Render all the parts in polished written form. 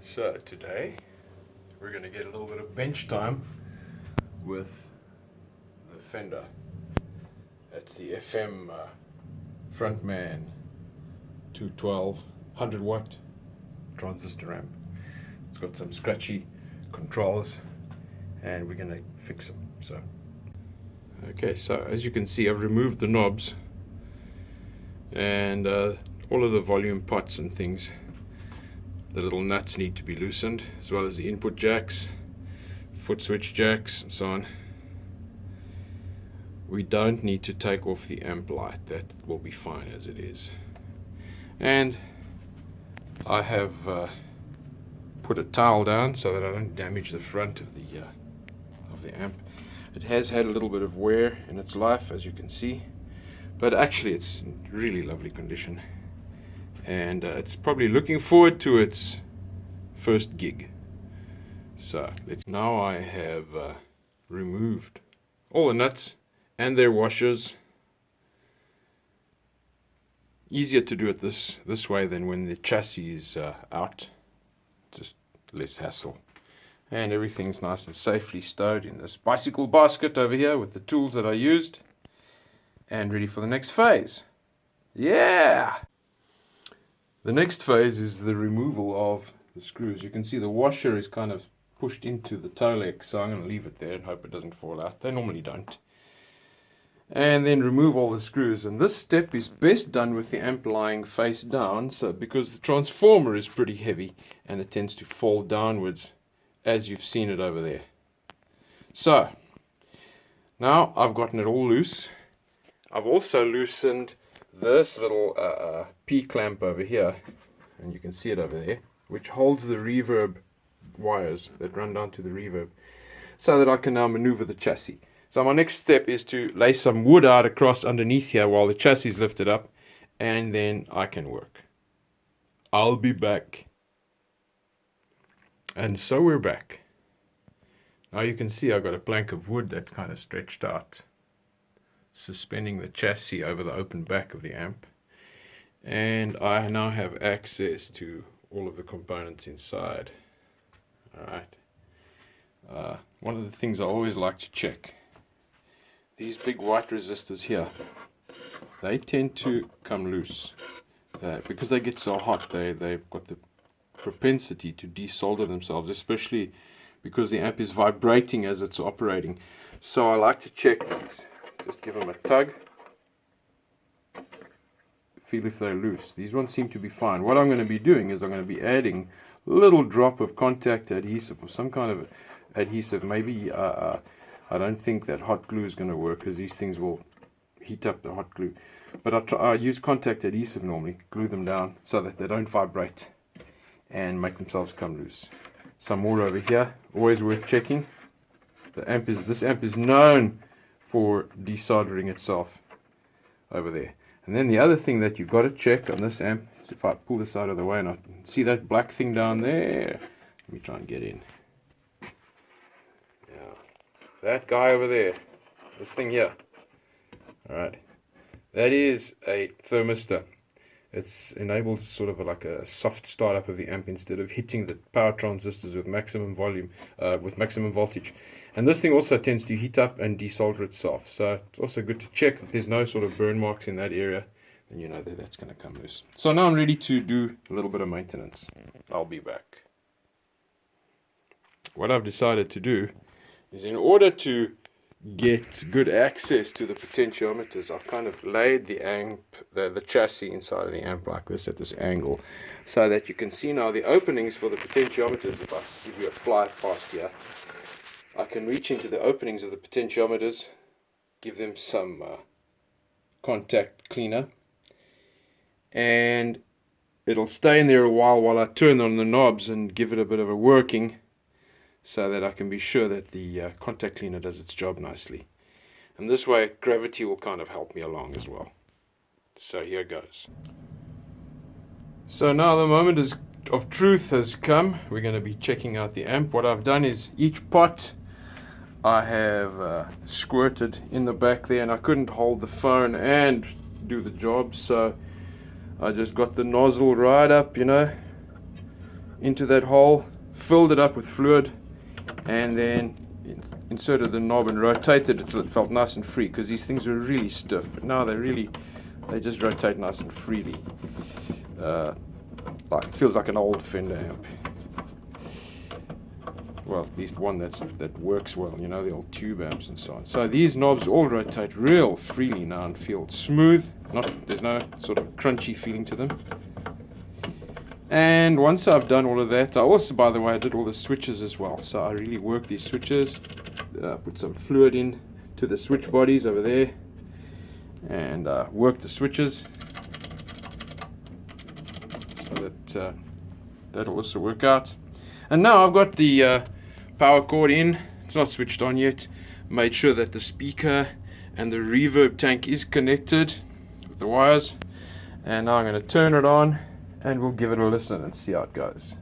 So today we're going to get a little bit of bench time with the Fender. That's the FM Frontman 212 100 watt transistor amp. It's got some scratchy controls and we're going to fix them. Okay, so as you can see, I've removed the knobs and all of the volume pots and things. The little nuts need to be loosened, as well as the input jacks, foot switch jacks, and so on. We don't need to take off the amp light. That will be fine as it is. And I have put a towel down so that I don't damage the front of the amp. It has had a little bit of wear in its life, as you can see, but actually it's in really lovely condition. And it's probably looking forward to its first gig. So now I have removed all the nuts and their washers. Easier to do it this way than when the chassis is out. Just less hassle. And everything's nice and safely stowed in this bicycle basket over here with the tools that I used. And ready for the next phase. Yeah! The next phase is the removal of the screws. You can see the washer is kind of pushed into the toe leg, so I'm going to leave it there and hope it doesn't fall out. They normally don't. And then remove all the screws. And this step is best done with the amp lying face down, because the transformer is pretty heavy and it tends to fall downwards, as you've seen it over there. So, now I've gotten it all loose. I've also loosened this little P-clamp over here, and you can see it over there, which holds the reverb wires that run down to the reverb, so that I can now maneuver the chassis. So my next step is to lay some wood out across underneath here while the chassis is lifted up, and then I can work. I'll be back. And so we're back. Now you can see I've got a plank of wood that's kind of stretched out, suspending the chassis over the open back of the amp, and I now have access to all of the components inside. Alright, one of the things I always like to check, these big white resistors here, they tend to come loose because they get so hot. They've got the propensity to desolder themselves, especially because the amp is vibrating as it's operating. So I like to check these. Just give them a tug, feel if they're loose. These ones seem to be fine. What I'm going to be doing is I'm going to be adding a little drop of contact adhesive or some kind of adhesive. Maybe I don't think that hot glue is going to work, because these things will heat up the hot glue. But I use contact adhesive normally, glue them down so that they don't vibrate and make themselves come loose. Some more over here, always worth checking. This amp is known for desoldering itself over there. And then the other thing that you've got to check on this amp is, if I pull this out of the way, and I see that black thing down there. Let me try and get in. Yeah, that guy over there, this thing here. Alright, that is a thermistor. It enables sort of like a soft startup of the amp instead of hitting the power transistors with maximum volume, with maximum voltage. And this thing also tends to heat up and desolder itself. So it's also good to check that there's no sort of burn marks in that area, and you know that that's going to come loose. So now I'm ready to do a little bit of maintenance. I'll be back. What I've decided to do is, in order to get good access to the potentiometers, I've kind of laid the amp, the chassis inside of the amp like this at this angle, so that you can see now the openings for the potentiometers. If I give you a fly past here, I can reach into the openings of the potentiometers, give them some contact cleaner, and it'll stay in there a while I turn on the knobs and give it a bit of a working, so that I can be sure that the contact cleaner does its job nicely. And this way gravity will kind of help me along as well. So here goes. So now the moment of truth has come. We're going to be checking out the amp. What I've done is, each pot I have squirted in the back there, and I couldn't hold the phone and do the job, so I just got the nozzle right up, into that hole, filled it up with fluid, and then inserted the knob and rotated it till it felt nice and free, because these things were really stiff, but now they just rotate nice and freely. Like it feels like an old Fender amp. Well, at least one that works well, you know, the old tube amps and so on. So these knobs all rotate real freely now and feel smooth. There's no sort of crunchy feeling to them. And once I've done all of that, I also, by the way, I did all the switches as well. So I really worked these switches, put some fluid in to the switch bodies over there, and worked the switches so that that'll also work out. And now I've got the power cord in. It's not switched on yet. Made sure that the speaker and the reverb tank is connected with the wires. And now I'm going to turn it on and we'll give it a listen and see how it goes.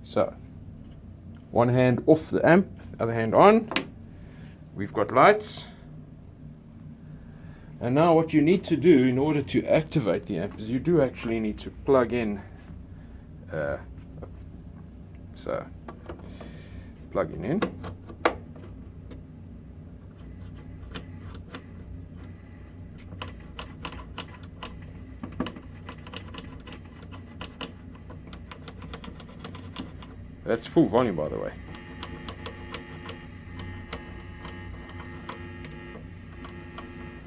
So, one hand off the amp, other hand on. We've got lights. And now what you need to do in order to activate the amp is you do actually need to plug in so plugging in. That's full volume, by the way.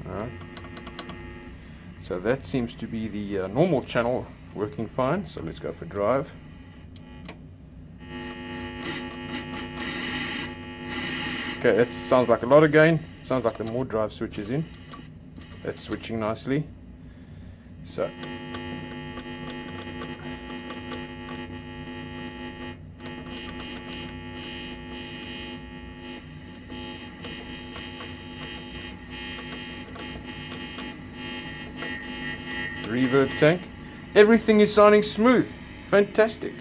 Alright. So that seems to be the normal channel working fine. So let's go for drive. Okay, that sounds like a lot of gain. Sounds like the more drive switch is in. That's switching nicely. So reverb tank. Everything is sounding smooth. Fantastic.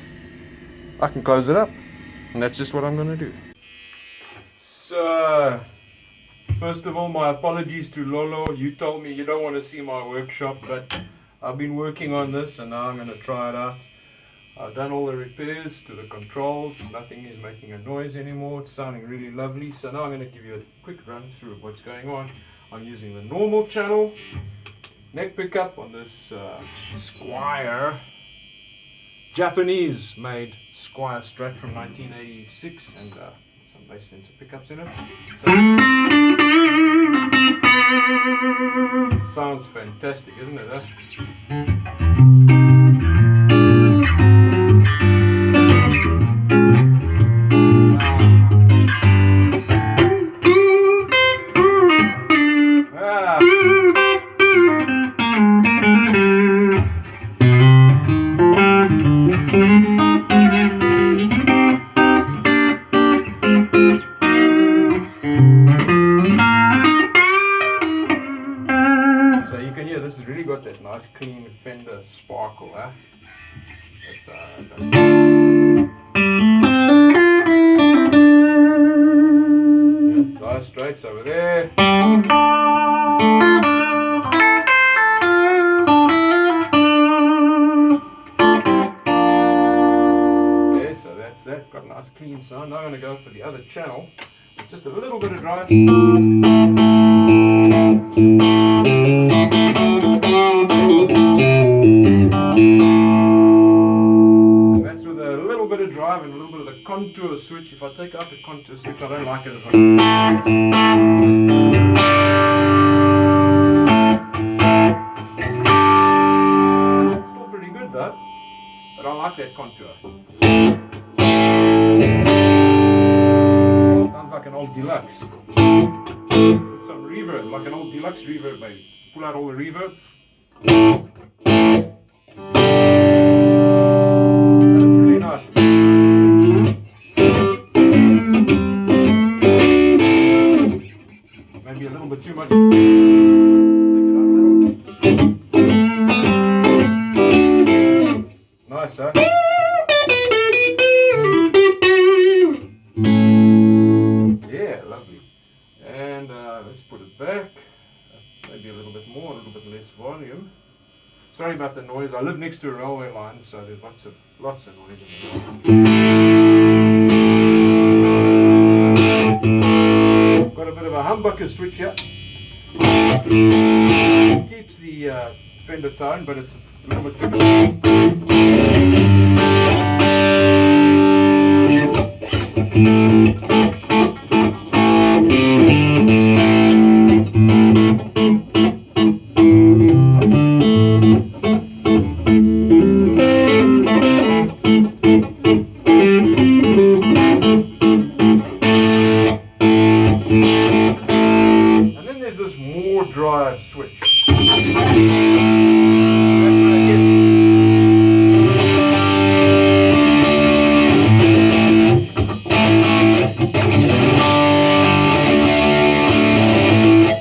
I can close it up. And that's just what I'm going to do. So, first of all, my apologies to Lolo. You told me you don't want to see my workshop, but I've been working on this and now I'm going to try it out. I've done all the repairs to the controls. Nothing is making a noise anymore. It's sounding really lovely. So now I'm going to give you a quick run through of what's going on. I'm using the normal channel neck pickup on this Squier, Japanese made Squier Strat from 1986, and some bass sensor pickups in it. So, it sounds fantastic, isn't it? So you can hear this has really got that nice clean Fender sparkle, huh? Dire Straits over there. Okay, so that's that. Got a nice clean sound. Now I'm going to go for the other channel. Just a little bit of drive. Drive and a little bit of the contour switch. If I take out the contour switch, I don't like it as much. It's still pretty good though, but I like that contour. Sounds like an old deluxe with some reverb, like an old deluxe reverb maybe. Pull out all the reverb. That's really nice. Maybe a little bit too much. Take it out a little. Nice, huh? Yeah, lovely. And let's put it back. Maybe a little bit more, a little bit less volume. Sorry about the noise. I live next to a railway line, so there's lots of noise in the Got a bit of a humbucker switch here. Keeps the Fender tone, but it's a little bit thicker. Drive switch. That's when it gets.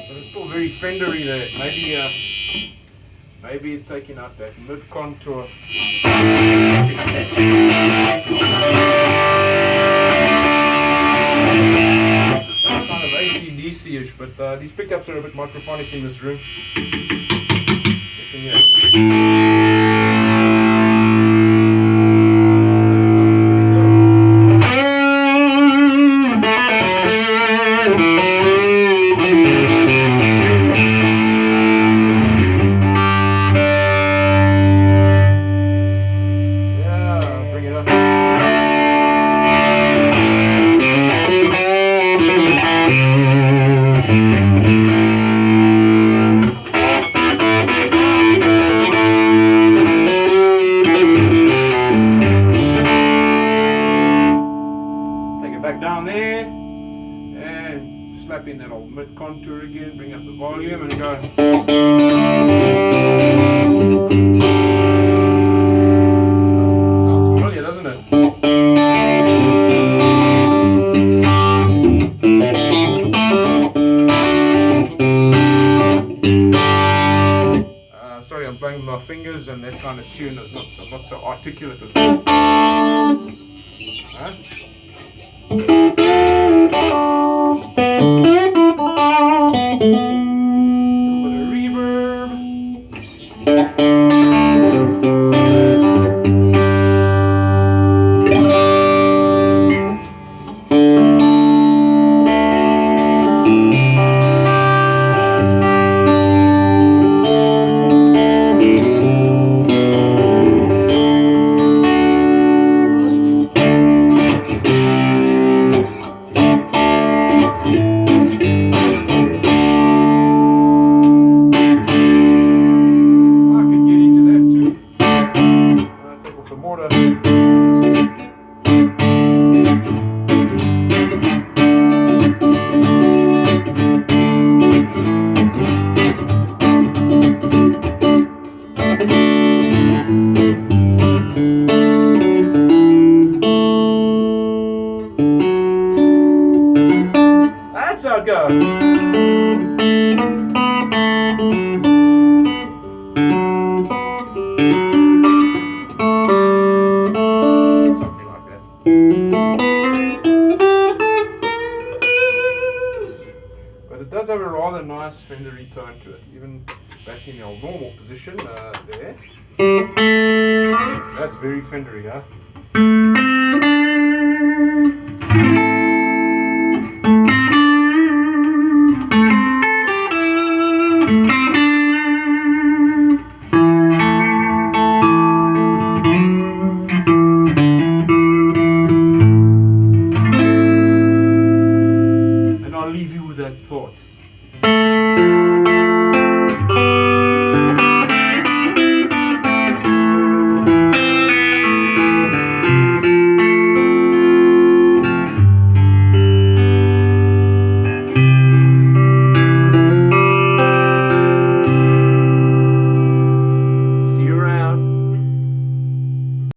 But it's still very Fendery there. Maybe taking out that mid contour. AC/DC-ish, but these pickups are a bit microphonic in this room. That sounds pretty good. Yeah, bring it up. Back down there and slap in that old mid contour again, bring up the volume and go. Sounds familiar, doesn't it? Sorry, I'm playing with my fingers and that kind of tune is I'm not so articulate with it. Huh? A little bit of reverb. That's how it goes. Something like that. But it does have a rather nice Fendery tone to it, even back in the old normal position there. That's very Fendery, huh?